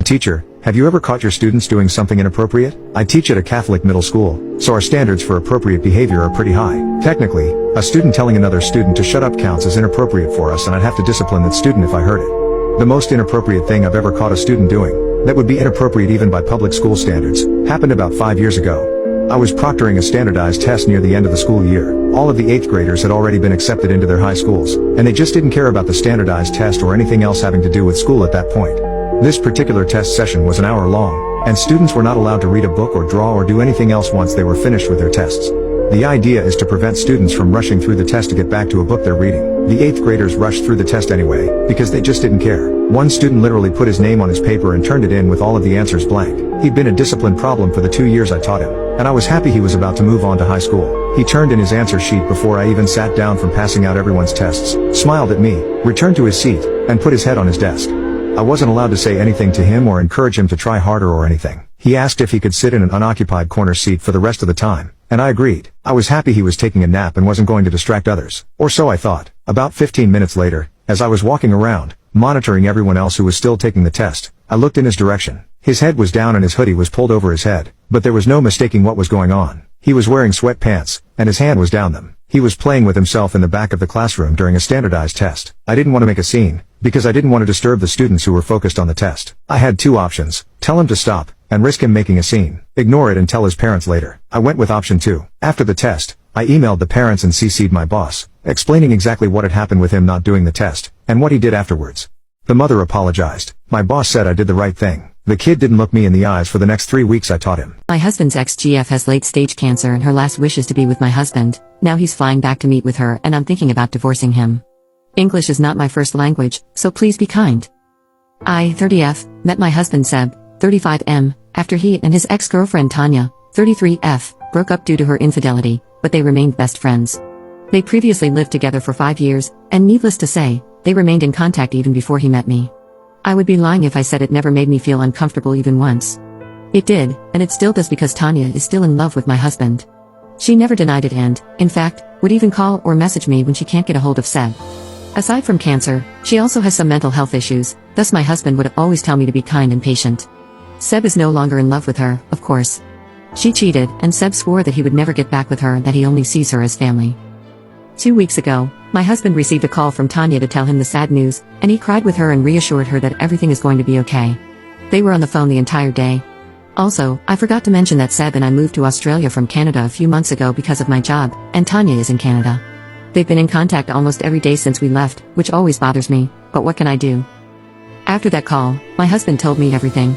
Teacher, have you ever caught your students doing something inappropriate? I teach at a Catholic middle school, so our standards for appropriate behavior are pretty high. Technically, a student telling another student to shut up counts as inappropriate for us, and I'd have to discipline that student if I heard it. The most inappropriate thing I've ever caught a student doing, that would be inappropriate even by public school standards, happened about 5 years ago. I was proctoring a standardized test near the end of the school year. All of the 8th graders had already been accepted into their high schools, and they just didn't care about the standardized test or anything else having to do with school at that point. This particular test session was an hour long, and students were not allowed to read a book or draw or do anything else once they were finished with their tests. The idea is to prevent students from rushing through the test to get back to a book they're reading. The 8th graders rushed through the test anyway, because they just didn't care. One student literally put his name on his paper and turned it in with all of the answers blank. He'd been a discipline problem for the 2 years I taught him, and I was happy he was about to move on to high school. He turned in his answer sheet before I even sat down from passing out everyone's tests, smiled at me, returned to his seat, and put his head on his desk. I wasn't allowed to say anything to him or encourage him to try harder or anything. He asked if he could sit in an unoccupied corner seat for the rest of the time, and I agreed. I was happy he was taking a nap and wasn't going to distract others. Or so I thought. About 15 minutes later, as I was walking around, monitoring everyone else who was still taking the test, I looked in his direction. His head was down and his hoodie was pulled over his head, but there was no mistaking what was going on. He was wearing sweatpants, and his hand was down them. He was playing with himself in the back of the classroom during a standardized test. I didn't want to make a scene, because I didn't want to disturb the students who were focused on the test. I had two options: tell him to stop, and risk him making a scene. Ignore it and tell his parents later. I went with option 2. After the test, I emailed the parents and CC'd my boss, explaining exactly what had happened with him not doing the test, and what he did afterwards. The mother apologized. My boss said I did the right thing. The kid didn't look me in the eyes for the next 3 weeks I taught him. My husband's ex-GF has late-stage cancer and her last wish is to be with my husband. Now he's flying back to meet with her and I'm thinking about divorcing him. English is not my first language, so please be kind. I, 30F, met my husband Seb, 35M, after he and his ex-girlfriend Tanya, 33F, broke up due to her infidelity, but they remained best friends. They previously lived together for 5 years, and needless to say, they remained in contact even before he met me. I would be lying if I said it never made me feel uncomfortable even once. It did, and it still does because Tanya is still in love with my husband. She never denied it and, in fact, would even call or message me when she can't get a hold of Seb. Aside from cancer, she also has some mental health issues, thus my husband would always tell me to be kind and patient. Seb is no longer in love with her, of course. She cheated, and Seb swore that he would never get back with her and that he only sees her as family. 2 weeks ago, my husband received a call from Tanya to tell him the sad news, and he cried with her and reassured her that everything is going to be okay. They were on the phone the entire day. Also, I forgot to mention that Seb and I moved to Australia from Canada a few months ago because of my job, and Tanya is in Canada. They've been in contact almost every day since we left, which always bothers me, but what can I do? After that call, my husband told me everything.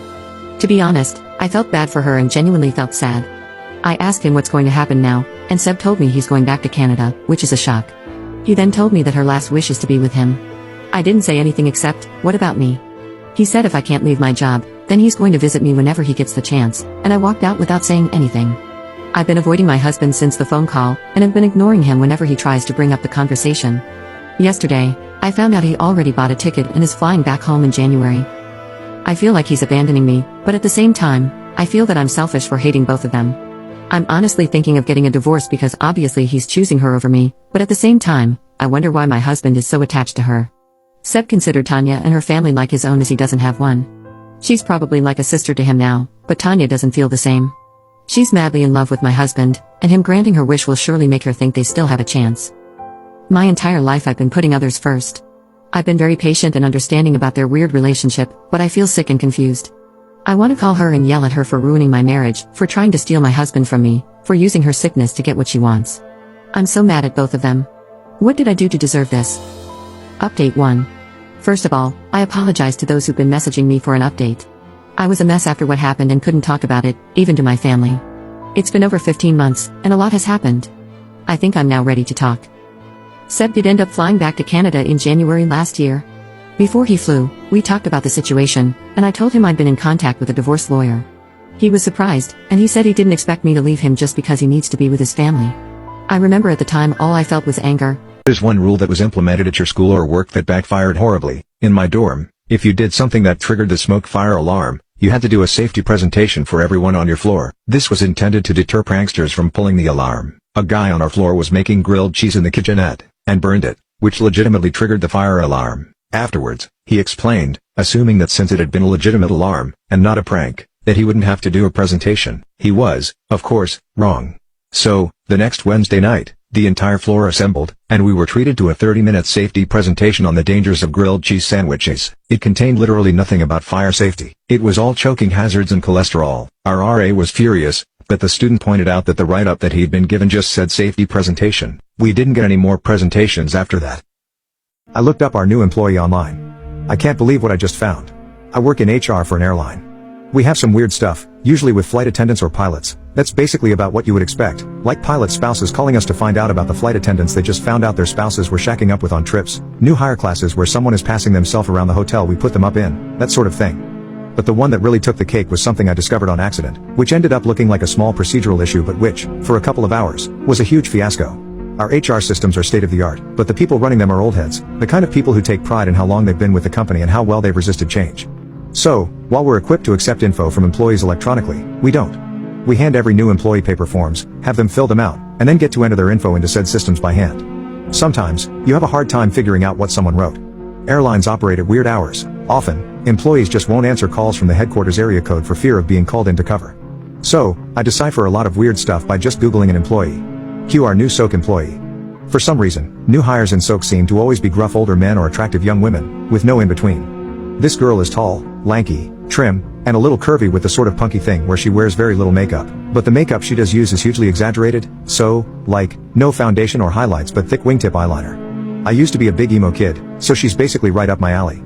To be honest, I felt bad for her and genuinely felt sad. I asked him what's going to happen now, and Seb told me he's going back to Canada, which is a shock. He then told me that her last wish is to be with him. I didn't say anything except, what about me? He said if I can't leave my job, then he's going to visit me whenever he gets the chance, and I walked out without saying anything. I've been avoiding my husband since the phone call, and have been ignoring him whenever he tries to bring up the conversation. Yesterday, I found out he already bought a ticket and is flying back home in January. I feel like he's abandoning me, but at the same time, I feel that I'm selfish for hating both of them. I'm honestly thinking of getting a divorce because obviously he's choosing her over me, but at the same time, I wonder why my husband is so attached to her. Seb considered Tanya and her family like his own as he doesn't have one. She's probably like a sister to him now, but Tanya doesn't feel the same. She's madly in love with my husband, and him granting her wish will surely make her think they still have a chance. My entire life I've been putting others first. I've been very patient and understanding about their weird relationship, but I feel sick and confused. I want to call her and yell at her for ruining my marriage, for trying to steal my husband from me, for using her sickness to get what she wants. I'm so mad at both of them. What did I do to deserve this? Update 1. First of all, I apologize to those who've been messaging me for an update. I was a mess after what happened and couldn't talk about it, even to my family. It's been over 15 months, and a lot has happened. I think I'm now ready to talk. Seb did end up flying back to Canada in January last year. Before he flew, we talked about the situation, and I told him I'd been in contact with a divorce lawyer. He was surprised, and he said he didn't expect me to leave him just because he needs to be with his family. I remember at the time all I felt was anger. There's one rule that was implemented at your school or work that backfired horribly. In my dorm, if you did something that triggered the smoke fire alarm, you had to do a safety presentation for everyone on your floor. This was intended to deter pranksters from pulling the alarm. A guy on our floor was making grilled cheese in the kitchenette, and burned it, which legitimately triggered the fire alarm. Afterwards, he explained, assuming that since it had been a legitimate alarm, and not a prank, that he wouldn't have to do a presentation. He was, of course, wrong. So, the next Wednesday night, the entire floor assembled, and we were treated to a 30-minute safety presentation on the dangers of grilled cheese sandwiches. It contained literally nothing about fire safety. It was all choking hazards and cholesterol. Our RA was furious, but the student pointed out that the write-up that he'd been given just said safety presentation. We didn't get any more presentations after that. I looked up our new employee online. I can't believe what I just found. I work in HR for an airline. We have some weird stuff, usually with flight attendants or pilots. That's basically about what you would expect, like pilot spouses calling us to find out about the flight attendants they just found out their spouses were shacking up with on trips, new hire classes where someone is passing themselves around the hotel we put them up in, that sort of thing. But the one that really took the cake was something I discovered on accident, which ended up looking like a small procedural issue but which, for a couple of hours, was a huge fiasco. Our HR systems are state-of-the-art, but the people running them are old heads, the kind of people who take pride in how long they've been with the company and how well they've resisted change. So, while we're equipped to accept info from employees electronically, we don't. We hand every new employee paper forms, have them fill them out, and then get to enter their info into said systems by hand. Sometimes, you have a hard time figuring out what someone wrote. Airlines operate at weird hours. Often, employees just won't answer calls from the headquarters area code for fear of being called in to cover. So, I decipher a lot of weird stuff by just Googling an employee. Cue our new SOAK employee. For some reason, new hires in SOAK seem to always be gruff older men or attractive young women, with no in-between. This girl is tall, lanky, trim, and a little curvy with the sort of punky thing where she wears very little makeup, but the makeup she does use is hugely exaggerated, so, like, no foundation or highlights but thick wingtip eyeliner. I used to be a big emo kid, so she's basically right up my alley.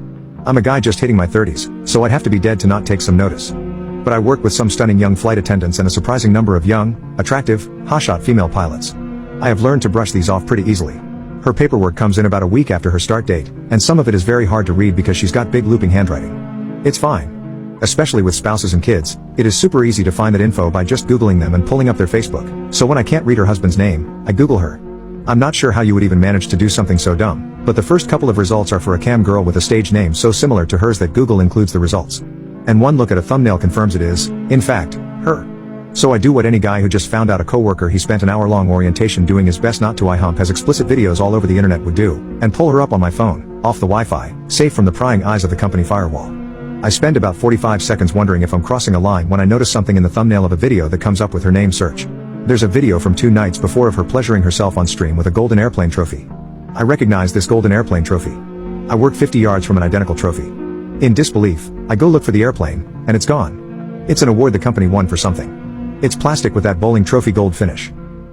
I'm a guy just hitting my 30s, so I'd have to be dead to not take some notice. But I work with some stunning young flight attendants and a surprising number of young, attractive, hotshot female pilots. I have learned to brush these off pretty easily. Her paperwork comes in about a week after her start date, and some of it is very hard to read because she's got big looping handwriting. It's fine. Especially with spouses and kids, it is super easy to find that info by just Googling them and pulling up their Facebook. So when I can't read her husband's name, I Google her. I'm not sure how you would even manage to do something so dumb, but the first couple of results are for a cam girl with a stage name so similar to hers that Google includes the results. And one look at a thumbnail confirms it is, in fact, her. So I do what any guy who just found out a coworker he spent an hour-long orientation doing his best not to eye-hump has explicit videos all over the internet would do, and pull her up on my phone, off the Wi-Fi, safe from the prying eyes of the company firewall. I spend about 45 seconds wondering if I'm crossing a line when I notice something in the thumbnail of a video that comes up with her name search. There's a video from 2 nights before of her pleasuring herself on stream with a golden airplane trophy. I recognize this golden airplane trophy. I work 50 yards from an identical trophy. In disbelief, I go look for the airplane, and it's gone. It's an award the company won for something. It's plastic with that bowling trophy gold finish.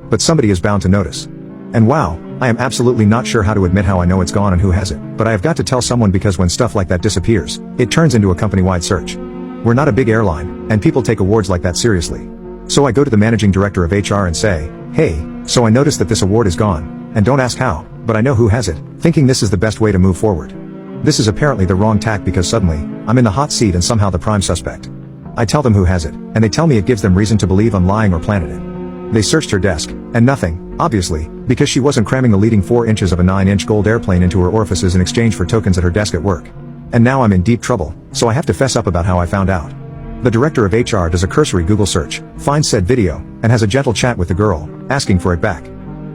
But somebody is bound to notice. And wow, I am absolutely not sure how to admit how I know it's gone and who has it, but I have got to tell someone because when stuff like that disappears, it turns into a company-wide search. We're not a big airline, and people take awards like that seriously. So I go to the managing director of HR and say, hey, so I noticed that this award is gone, and don't ask how, but I know who has it, thinking this is the best way to move forward. This is apparently the wrong tack because suddenly, I'm in the hot seat and somehow the prime suspect. I tell them who has it, and they tell me it gives them reason to believe I'm lying or planted it. They searched her desk, and nothing, obviously, because she wasn't cramming the leading 4 inches of a 9-inch gold airplane into her orifices in exchange for tokens at her desk at work. And now I'm in deep trouble, so I have to fess up about how I found out. The director of HR does a cursory Google search, finds said video, and has a gentle chat with the girl, asking for it back.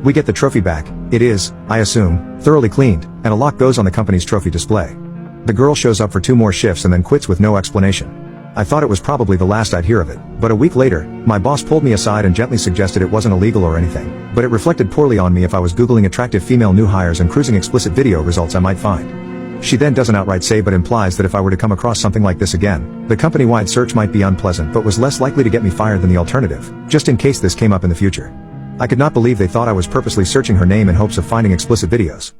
We get the trophy back. It is, I assume, thoroughly cleaned, and a lock goes on the company's trophy display. The girl shows up for 2 more shifts and then quits with no explanation. I thought it was probably the last I'd hear of it, but a week later, my boss pulled me aside and gently suggested it wasn't illegal or anything, but it reflected poorly on me if I was Googling attractive female new hires and cruising explicit video results I might find. She then doesn't outright say but implies that if I were to come across something like this again, the company-wide search might be unpleasant but was less likely to get me fired than the alternative, just in case this came up in the future. I could not believe they thought I was purposely searching her name in hopes of finding explicit videos.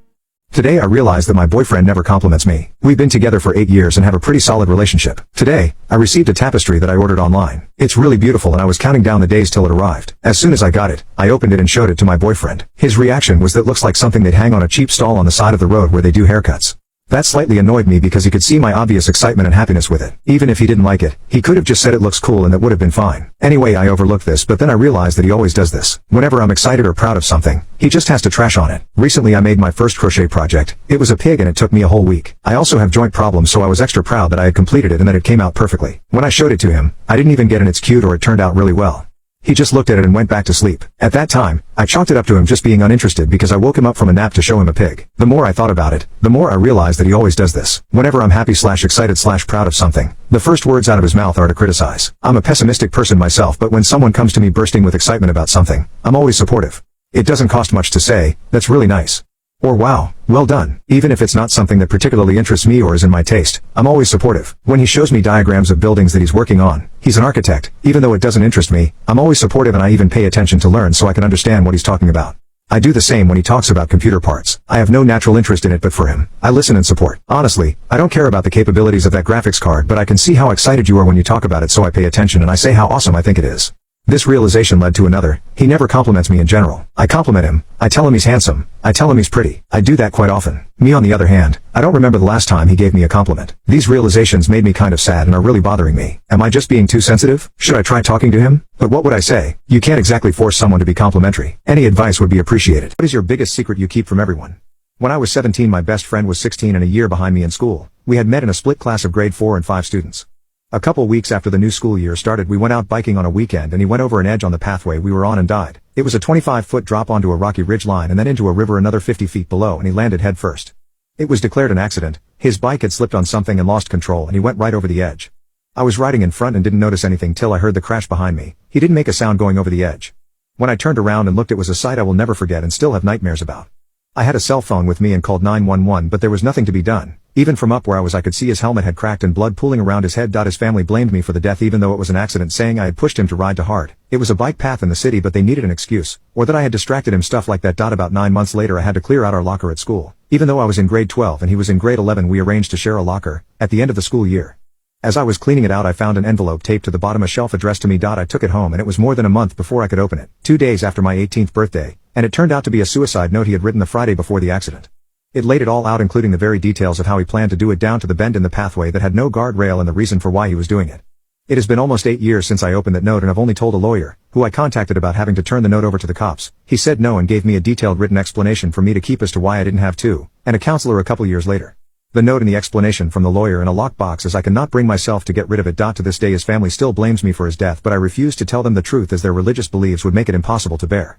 Today I realized that my boyfriend never compliments me. We've been together for 8 years and have a pretty solid relationship. Today, I received a tapestry that I ordered online. It's really beautiful and I was counting down the days till it arrived. As soon as I got it, I opened it and showed it to my boyfriend. His reaction was that looks like something they'd hang on a cheap stall on the side of the road where they do haircuts. That slightly annoyed me because he could see my obvious excitement and happiness with it. Even if he didn't like it, he could have just said it looks cool and that would have been fine. Anyway, I overlooked this, but then I realized that he always does this. Whenever I'm excited or proud of something, he just has to trash on it. Recently I made my first crochet project. It was a pig and it took me a whole week. I also have joint problems, so I was extra proud that I had completed it and that it came out perfectly. When I showed it to him, I didn't even get an "it's cute" or "it turned out really well." He just looked at it and went back to sleep. At that time, I chalked it up to him just being uninterested because I woke him up from a nap to show him a pig. The more I thought about it, the more I realized that he always does this. Whenever I'm happy/excited/proud of something, the first words out of his mouth are to criticize. I'm a pessimistic person myself, but when someone comes to me bursting with excitement about something, I'm always supportive. It doesn't cost much to say, "That's really nice." Or "Wow, well done." Even if it's not something that particularly interests me or is in my taste, I'm always supportive. When he shows me diagrams of buildings that he's working on, he's an architect. Even though it doesn't interest me, I'm always supportive and I even pay attention to learn so I can understand what he's talking about. I do the same when he talks about computer parts. I have no natural interest in it, but for him, I listen and support. Honestly, I don't care about the capabilities of that graphics card, but I can see how excited you are when you talk about it, so I pay attention and I say how awesome I think it is. This realization led to another. He never compliments me in general. I compliment him. I tell him he's handsome. I tell him he's pretty. I do that quite often. Me on the other hand, I don't remember the last time he gave me a compliment. These realizations made me kind of sad and are really bothering me. Am I just being too sensitive? Should I try talking to him? But what would I say? You can't exactly force someone to be complimentary. Any advice would be appreciated. What is your biggest secret you keep from everyone? When I was 17, my best friend was 16 and a year behind me in school. We had met in a split class of grade 4 and 5 students. A couple weeks after the new school year started, we went out biking on a weekend and he went over an edge on the pathway we were on and died. It was a 25-foot drop onto a rocky ridge line and then into a river another 50 feet below, and he landed head first. It was declared an accident. His bike had slipped on something and lost control and he went right over the edge. I was riding in front and didn't notice anything till I heard the crash behind me. He didn't make a sound going over the edge. When I turned around and looked, it was a sight I will never forget and still have nightmares about. I had a cell phone with me and called 911, but there was nothing to be done. Even from up where I was, I could see his helmet had cracked and blood pooling around his head. His family blamed me for the death even though it was an accident, saying I had pushed him to ride too hard. It was a bike path in the city, but they needed an excuse. Or that I had distracted him, stuff like that. About 9 months later, I had to clear out our locker at school. Even though I was in grade 12 and he was in grade 11, we arranged to share a locker at the end of the school year. As I was cleaning it out, I found an envelope taped to the bottom, a shelf addressed to me. I took it home and it was more than a month before I could open it. 2 days after my 18th birthday, and it turned out to be a suicide note he had written the Friday before the accident. It laid it all out, including the very details of how he planned to do it, down to the bend in the pathway that had no guardrail and the reason for why he was doing it. It has been almost 8 years since I opened that note, and I've only told a lawyer, who I contacted about having to turn the note over to the cops. He said no and gave me a detailed written explanation for me to keep as to why I didn't have to, and a counselor a couple years later. The note and the explanation from the lawyer in a locked box, as I cannot bring myself to get rid of it. To this day his family still blames me for his death, but I refuse to tell them the truth as their religious beliefs would make it impossible to bear.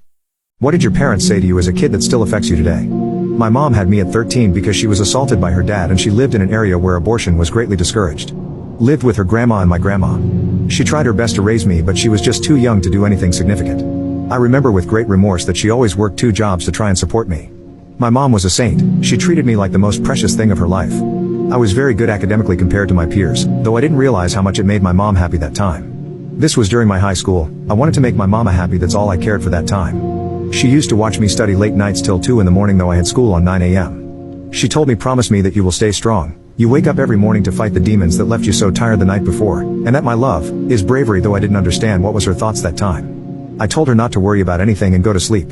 What did your parents say to you as a kid that still affects you today? My mom had me at 13 because she was assaulted by her dad, and she lived in an area where abortion was greatly discouraged. Lived with her grandma and my grandma. She tried her best to raise me, but she was just too young to do anything significant. I remember with great remorse that she always worked 2 jobs to try and support me. My mom was a saint. She treated me like the most precious thing of her life. I was very good academically compared to my peers, though I didn't realize how much it made my mom happy that time. This was during my high school. I wanted to make my mama happy, that's all I cared for that time. She used to watch me study late nights till 2 in the morning, though I had school on 9 a.m. She told me, promise me that you will stay strong. You wake up every morning to fight the demons that left you so tired the night before, and that, my love, is bravery, though I didn't understand what was her thoughts that time. I told her not to worry about anything and go to sleep.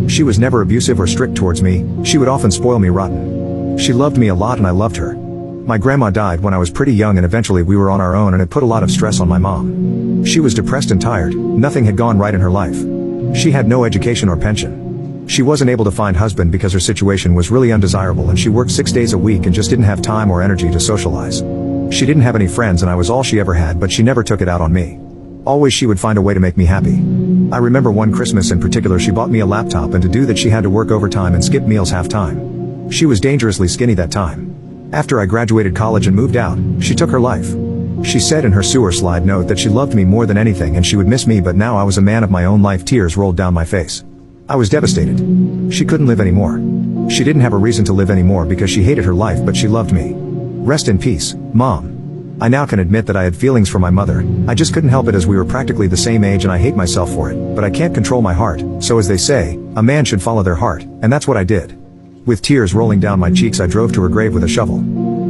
She was never abusive or strict towards me. She would often spoil me rotten. She loved me a lot and I loved her. My grandma died when I was pretty young, and eventually we were on our own, and it put a lot of stress on my mom. She was depressed and tired. Nothing had gone right in her life. She had no education or pension. She wasn't able to find husband because her situation was really undesirable, and she worked 6 days a week and just didn't have time or energy to socialize. She didn't have any friends and I was all she ever had, but she never took it out on me. Always she would find a way to make me happy. I remember one Christmas in particular, she bought me a laptop, and to do that she had to work overtime and skip meals half time. She was dangerously skinny that time. After I graduated college and moved out, she took her life. She said in her sewer slide note that she loved me more than anything and she would miss me, but now I was a man of my own life. Tears rolled down my face. I was devastated. She couldn't live anymore. She didn't have a reason to live anymore because she hated her life, but she loved me. Rest in peace, Mom. I now can admit that I had feelings for my mother. I just couldn't help it as we were practically the same age, and I hate myself for it, but I can't control my heart, so as they say, a man should follow their heart, and that's what I did. With tears rolling down my cheeks, I drove to her grave with a shovel.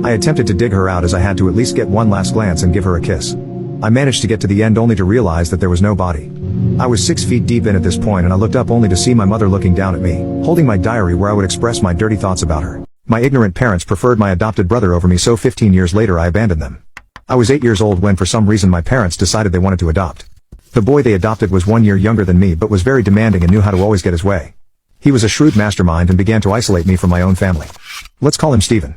I attempted to dig her out, as I had to at least get one last glance and give her a kiss. I managed to get to the end only to realize that there was no body. I was 6 feet deep in at this point, and I looked up only to see my mother looking down at me, holding my diary where I would express my dirty thoughts about her. My ignorant parents preferred my adopted brother over me, so 15 years later I abandoned them. I was 8 years old when for some reason my parents decided they wanted to adopt. The boy they adopted was 1 year younger than me, but was very demanding and knew how to always get his way. He was a shrewd mastermind and began to isolate me from my own family. Let's call him Stephen.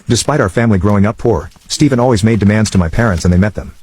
Despite our family growing up poor, Stephen always made demands to my parents and they met them.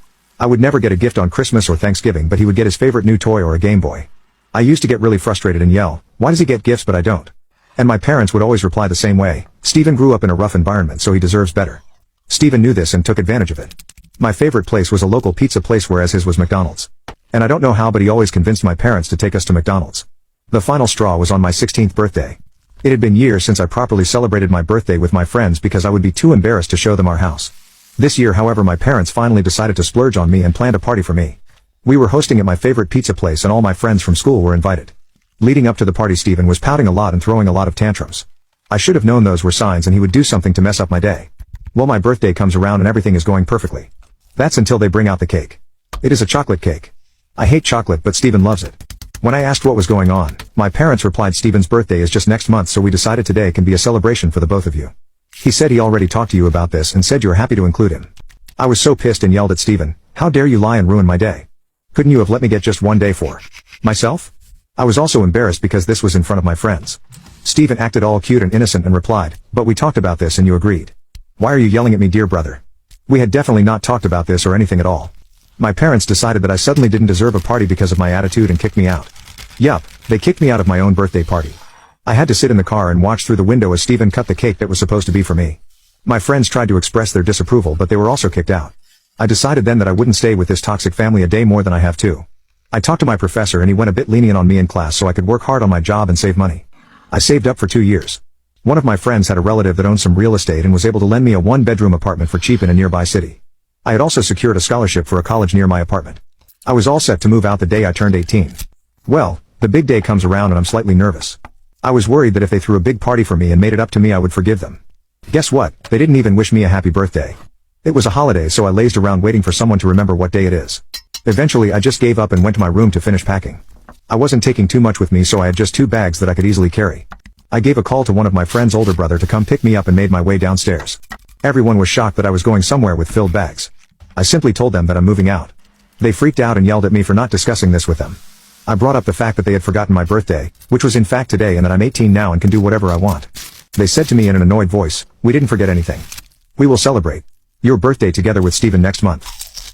I would never get a gift on Christmas or Thanksgiving, but he would get his favorite new toy or a Game Boy. I used to get really frustrated and yell, "Why does he get gifts but I don't?" And my parents would always reply the same way, "Steven grew up in a rough environment, so he deserves better." Steven knew this and took advantage of it. My favorite place was a local pizza place, whereas his was McDonald's. And I don't know how, but he always convinced my parents to take us to McDonald's. The final straw was on my 16th birthday. It had been years since I properly celebrated my birthday with my friends because I would be too embarrassed to show them our house. This year, however, my parents finally decided to splurge on me and planned a party for me. We were hosting at my favorite pizza place and all my friends from school were invited. Leading up to the party, Steven was pouting a lot and throwing a lot of tantrums. I should have known those were signs and he would do something to mess up my day. Well, my birthday comes around and everything is going perfectly. That's until they bring out the cake. It is a chocolate cake. I hate chocolate, but Steven loves it. When I asked what was going on, my parents replied, "Steven's birthday is just next month, so we decided today can be a celebration for the both of you." He said he already talked to you about this and said you were happy to include him. I was so pissed and yelled at Steven, "How dare you lie and ruin my day? Couldn't you have let me get just one day for myself?" I was also embarrassed because this was in front of my friends. Steven acted all cute and innocent and replied, "But we talked about this and you agreed. Why are you yelling at me, dear brother?" We had definitely not talked about this or anything at all. My parents decided that I suddenly didn't deserve a party because of my attitude and kicked me out. Yup, they kicked me out of my own birthday party. I had to sit in the car and watch through the window as Steven cut the cake that was supposed to be for me. My friends tried to express their disapproval, but they were also kicked out. I decided then that I wouldn't stay with this toxic family a day more than I have to. I talked to my professor and he went a bit lenient on me in class so I could work hard on my job and save money. I saved up for 2 years. One of my friends had a relative that owned some real estate and was able to lend me a 1-bedroom apartment for cheap in a nearby city. I had also secured a scholarship for a college near my apartment. I was all set to move out the day I turned 18. Well, the big day comes around and I'm slightly nervous. I was worried that if they threw a big party for me and made it up to me, I would forgive them. Guess what? They didn't even wish me a happy birthday. It was a holiday, so I lazed around waiting for someone to remember what day it is. Eventually I just gave up and went to my room to finish packing. I wasn't taking too much with me, so I had just 2 bags that I could easily carry. I gave a call to one of my friend's older brother to come pick me up and made my way downstairs. Everyone was shocked that I was going somewhere with filled bags. I simply told them that I'm moving out. They freaked out and yelled at me for not discussing this with them. I brought up the fact that they had forgotten my birthday, which was in fact today, and that I'm 18 now and can do whatever I want. They said to me in an annoyed voice, "We didn't forget anything. We will celebrate your birthday together with Steven next month.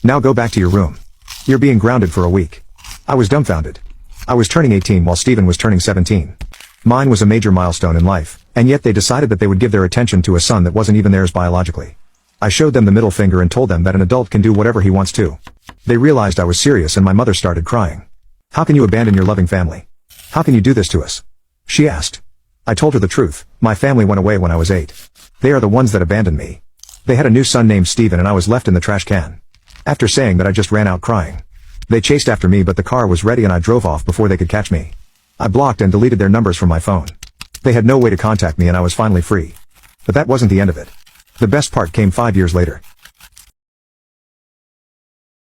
Now go back to your room. You're being grounded for a week." I was dumbfounded. I was turning 18 while Steven was turning 17. Mine was a major milestone in life, and yet they decided that they would give their attention to a son that wasn't even theirs biologically. I showed them the middle finger and told them that an adult can do whatever he wants to. They realized I was serious and my mother started crying. "How can you abandon your loving family? How can you do this to us?" she asked. I told her the truth. My family went away when I was 8. They are the ones that abandoned me. They had a new son named Steven and I was left in the trash can. After saying that, I just ran out crying. They chased after me, but the car was ready and I drove off before they could catch me. I blocked and deleted their numbers from my phone. They had no way to contact me and I was finally free. But that wasn't the end of it. The best part came 5 years later.